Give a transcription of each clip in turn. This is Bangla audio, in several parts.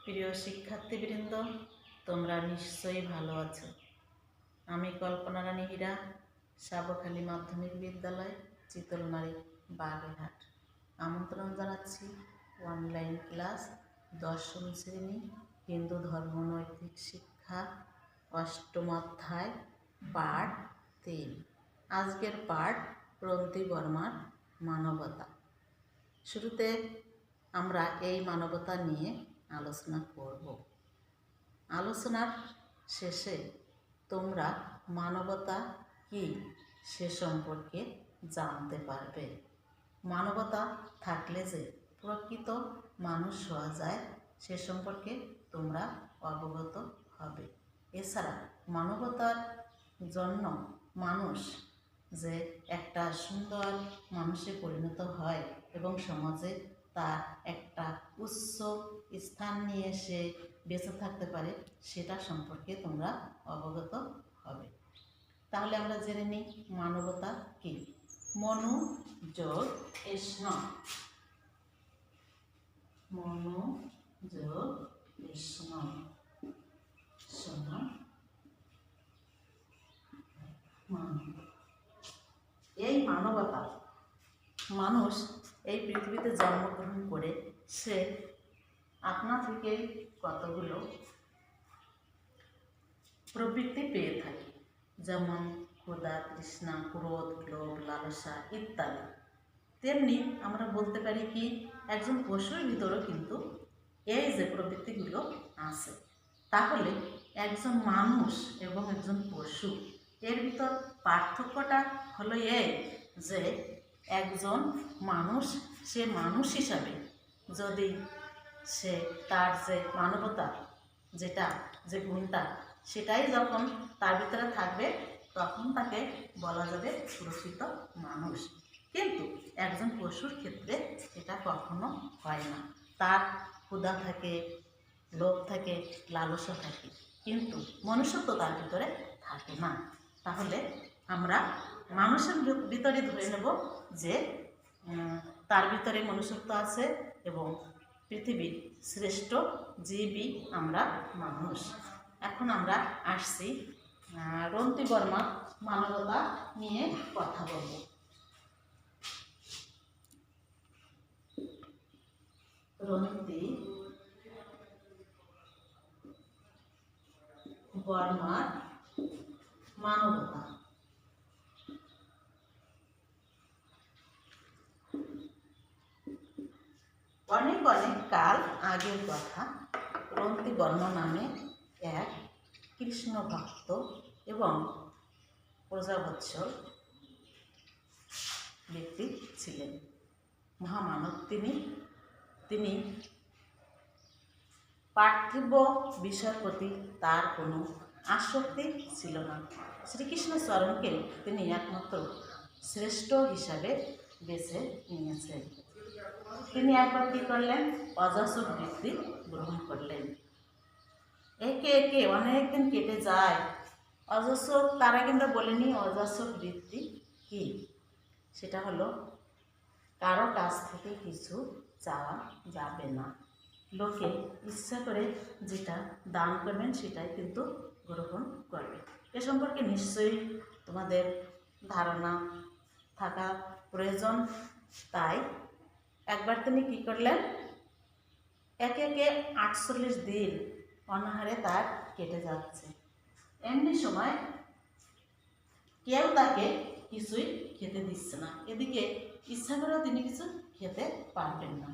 প্রিয় শিক্ষার্থীবৃন্দ, তোমরা নিশ্চয়ই ভালো আছো। আমি কল্পনা রানী হীরা, সাবখালী মাধ্যমিক বিদ্যালয়, চিতলমারি, বাগেরহাট। আমন্ত্রণ জানাচ্ছি অনলাইন ক্লাস দশম শ্রেণী হিন্দু ধর্ম নৈতিক শিক্ষা অষ্টম অধ্যায় পাঠ 3। আজকের পাঠ রন্তি বর্মার মানবতা। শুরুতে আমরা এই মানবতা নিয়ে আলোচনা করব। আলোচনার শেষে তোমরা মানবতা কি সে সম্পর্কে জানতে পারবে। মানবতা থাকলে যে প্রকৃত মানুষ হওয়া যায় সে সম্পর্কে তোমরা অবগত হবে। এছাড়া মানবতার জন্য মানুষ যে একটা সুন্দর মানুষে পরিণত হয় এবং সমাজে তার একটা উচ্চ স্থান নিয়ে সে বেঁচে থাকতে পারে, সেটা সম্পর্কে তোমরা অবগত হবে। তাহলে আমরা জেনে নিই মানবতা কি। মনু যোগ কৃষ্ণ, মনু যোগ কৃষ্ণ সমান মানব। এই মানবতা, মানুষ এই পৃথিবীতে জন্মগ্রহণ করে সে আপনা থেকে কতগুলো প্রবৃত্তি পেয়ে থাকে, যেমন ক্ষুধা, তৃষ্ণা, ক্রোধ, লোভ, লালসা ইত্যাদি। তেমনি আমরা বলতে পারি কি একজন পশুর ভিতরেও কিন্তু এই যে প্রবৃত্তিগুলো আছে। তাহলে একজন মানুষ এবং একজন পশু এর ভিতর পার্থক্যটা হলো এই যে একজন মানুষ সে মানুষ হিসাবে যদি সে তার যে মানবতা যেটা যে গুণটা সেটাই যখন তার ভিতরে থাকবে তখন তাকে বলা যাবে প্রকৃত মানুষ। কিন্তু একজন পশুর ক্ষেত্রে এটা কখনো হয় না। তার ক্ষুধা থাকে, লোভ থাকে, লালসা থাকে, কিন্তু মনুষ্যত্ব তার ভিতরে থাকে না। তাহলে আমরা মানুষের ভিতরে ধরে নেব যে তার ভিতরে মনুষ্যত্ব আছে এবং পৃথিবীর শ্রেষ্ঠ জীবই আমরা মানুষ। এখন আমরা আসছি রন্তি বর্মা মানবতা নিয়ে কথা বলব। রন্তি বর্মার মানবতা। অনেক অনেক কাল আগের কথা, রন্তি বর্মা নামে এক কৃষ্ণ ভক্ত এবং প্রজাবৎসল ব্যক্তি ছিলেন, মহামানব। তিনি পার্থিব বিষয়ের প্রতি তার কোনো আসক্তি ছিল না। শ্রীকৃষ্ণ চরণকে তিনি একমাত্র শ্রেষ্ঠ হিসাবে বেছে নিয়েছেন। তিনি একবার কী করলেন, অযাচক বৃত্তি গ্রহণ করলেন। একে একে অনেক দিন কেটে যায়। অযাচক, তারা কিন্তু বলেনি অযাচক বৃত্তি কি। সেটা হলো কারো কাছ থেকে কিছু চাওয়া যাবে না। লোকে ইচ্ছা করে যেটা দান করবেন সেটাই কিন্তু গ্রহণ করবে। এ সম্পর্কে নিশ্চয়ই তোমাদের ধারণা থাকা প্রয়োজন। তাই একবার তিনি কী করলেন, একে একে 48 দিন অনাহারে তার কেটে যাচ্ছে। এমনি সময় কেউ তাকে কিছুই খেতে দিচ্ছে না। এদিকে ইচ্ছা করেও তিনি কিছু খেতে পারবেন না।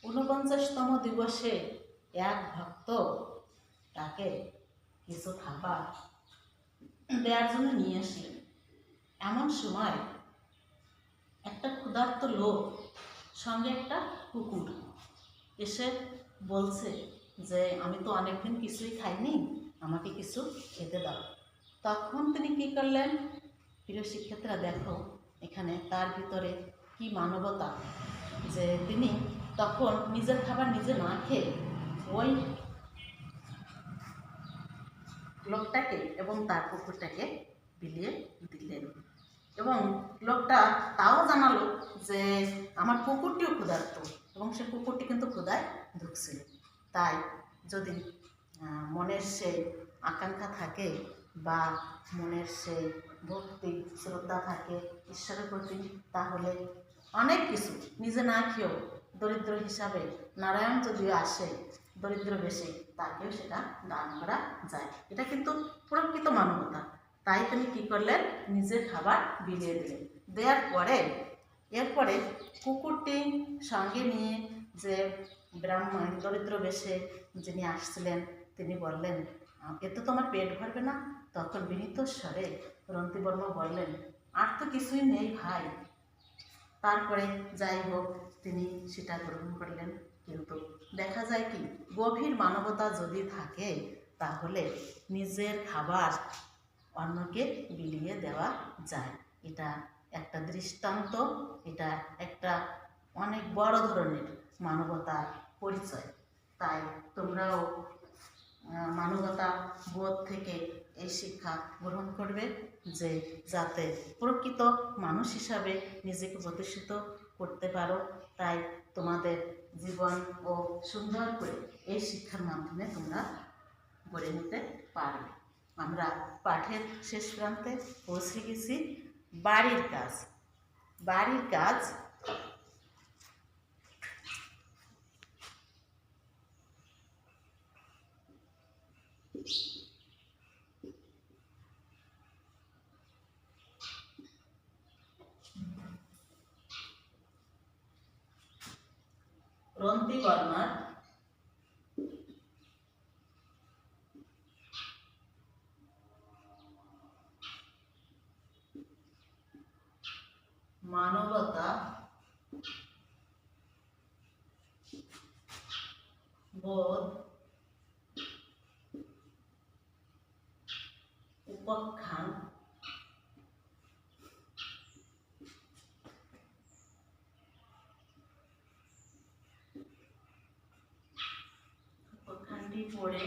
49তম দিবসে এক ভক্ত তাকে কিছু খাবার দেওয়ার জন্য নিয়ে আসলেন। এমন সময় একটা ক্ষুধার্ত লোক সঙ্গে একটা কুকুর এসে বলছে যে আমি তো অনেকদিন কিছুই খাইনি, আমাকে কিছু খেতে দাও। তখন তিনি কী করলেন, প্রিয় শিক্ষার্থীরা দেখো এখানে তার ভিতরে কি মানবতা, যে তিনি তখন নিজের খাবার নিজে না খেয়ে ওই লোকটাকে এবং তার কুকুরটাকে বিলিয়ে দিলেন। এবং লোকটা তাও জানালো যে আমার কুকুরটিও ক্ষুধার্ত এবং সে কুকুরটি কিন্তু ক্ষুধায় ঢুকছিল। তাই যদি মনের সেই আকাঙ্ক্ষা থাকে বা মনের সেই ভক্তি শ্রদ্ধা থাকে ঈশ্বরের প্রতি, তাহলে অনেক কিছু নিজে না খেয়েও দরিদ্র হিসাবে নারায়ণ যদিও আসে দরিদ্র বেশে, তাকেও সেটা দান করা যায়। এটা কিন্তু প্রকৃত মানবতা। তাই তিনি কী করলেন, নিজের খাবার বিলিয়ে দিলেন। দেওয়ার পরে এরপরে কুকুরটি সঙ্গে নিয়ে যে ব্রাহ্মণ দরিদ্র বেশে যিনি আসছিলেন তিনি বললেন, এতে তো আমার পেট ভরবে না। তখন বিনীত স্বরে রন্তিবর্ম বললেন, আর তো কিছুই নেই ভাই। তারপরে যাই হোক তিনি সেটা গ্রহণ করলেন। কিন্তু দেখা যায় কি, গভীর মানবতা যদি থাকে তাহলে নিজের খাবার অন্যকে বিলিয়ে দেওয়া যায়। এটা একটা দৃষ্টান্ত, এটা একটা অনেক বড় ধরনের মানবতার পরিচয়। তাই তোমরাও মানবতা বোধ থেকে এই শিক্ষা গ্রহণ করবে যে যাতে প্রকৃত মানুষ হিসাবে নিজেকে প্রতিষ্ঠিত করতে পারো। তাই তোমাদের জীবন ও সুন্দর করে এই শিক্ষার মাধ্যমে তোমরা গড়ে নিতে পারবে। আমরা পাঠের শেষ প্রান্তে পৌঁছে গেছি। বাড়ির কাজ। বাড়ির কাজ রন্তিবর্মার মানবতা বোধ উপাখ্যান উপাখ্যানটি পড়ে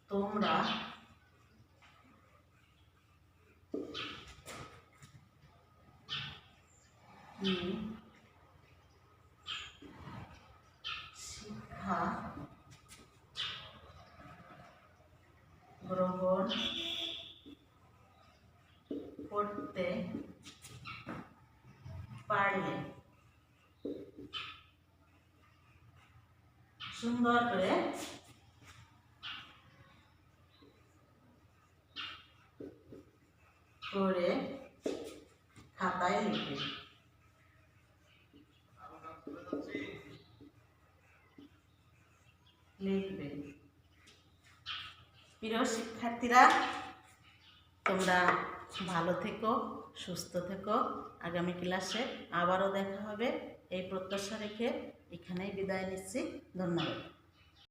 তোমরা কি শিক্ষা গ্রহণ করতে পারলে? সুন্দর করে খাতায় লিখবে। প্রিয় শিক্ষার্থীরা, তোমরা ভালো থেকো, সুস্থ থেকো। আগামী ক্লাসে আবারও দেখা হবে এই প্রত্যাশা রেখে এখানেই বিদায় নিচ্ছি। ধন্যবাদ।